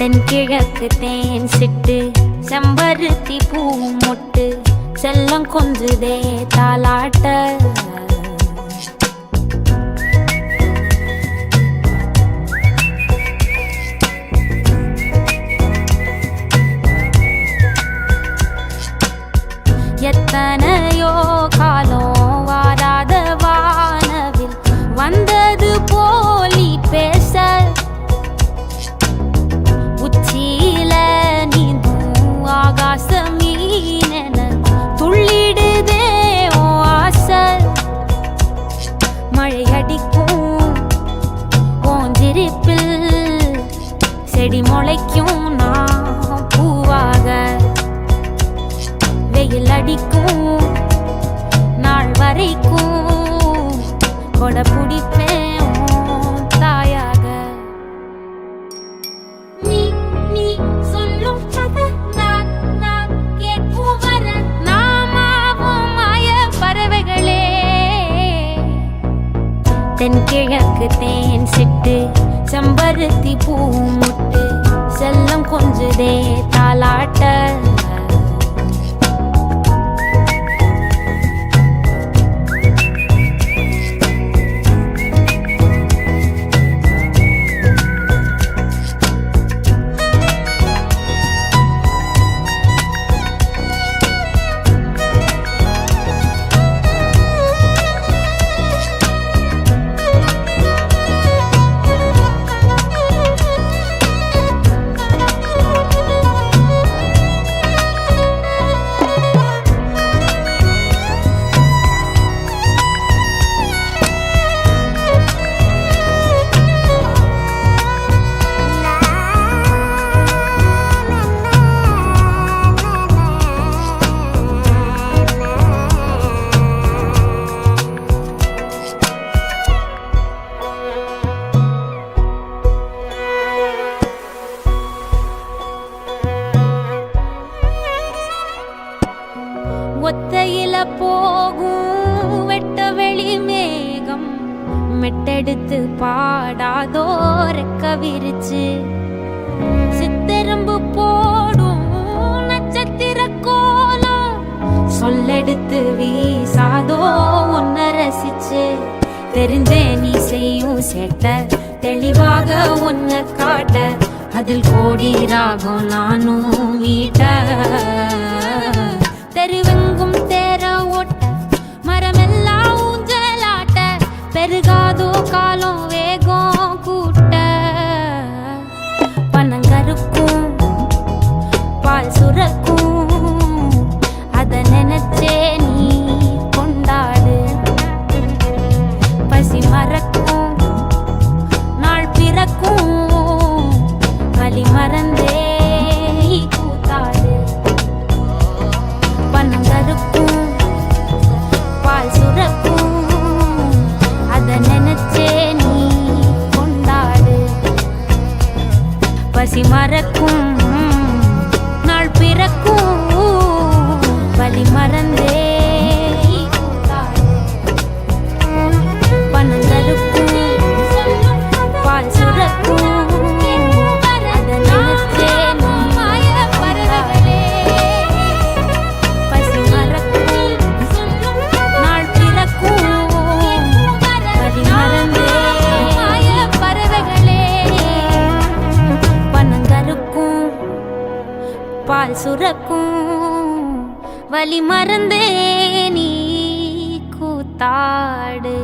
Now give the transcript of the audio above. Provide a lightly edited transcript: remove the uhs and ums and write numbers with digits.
தென்கிழக்கு தேன் சிட்டு செம்பருத்தி பூ மொட்டு செல்லம் கொஞ்சுதே தாலாட்ட எத்தனையோ காலம் வாராத வானவில் வந்தது போலி பேச உச்சியில நீந்தும் ஆகாச மீனென துள்ளிடுதே ஓ ஆசை மழை அடிக்கும் ஓஞ்சிரிப்பில் செடி முளைக்கும் நான் பூவாக வெயில் அடிக்கும் நாள் வரைக்கும் கொடை பிடிப்பேன் தாயாக நீ நீ சொல்லும் கதை நான் நான் கேட்போம் வர நாமாவும் மாய பறவைகளே தென்கிழக்கு தேன் சிட்டு செம்பருத்தி பூ முட்டு செல்லம் கொஞ்சுதே தாலாட்ட ஒத்தையில போகும் வெட்ட வெளி மேகம் மெட்டெடுத்து பாடாதோ ரெக்க விரிச்சு சித்தெரும்பு போடும் நட்சத்திர கோலம் சொல்லெடுத்து வீசாதோ உன்னை ரசிச்சு தெரிஞ்சே நீ செய்யும் சேட்ட தெளிவாக உன்னை காட்ட அதில் கோடி ராகம் நானும் மீட்ட தெருவெங்கும் தேர ஓட்ட மரமெல்லாம் ஊஞ்சலாட்ட பெருகாதோ காலம் வேகம் கூட்ட பனங்கருக்கும் பால் சுரக்கும் அத நினைச்சே நீ கொண்டாடு பசி மறக்கும் நாள் பிறக்கும் வலி மறந்தே கூத்தாடு பனங்கருக்கும் பால் சுரக்கும் அத நினைச்சே நீ கொண்டாடு பசி மறக்கும் நாள் பிறக்கும் வலி மறந்தே பனங்கருக்கும் பால் சுரக்கும் பால் சுரக்கும் வலி மறந்தே நீ கூத்தாடு.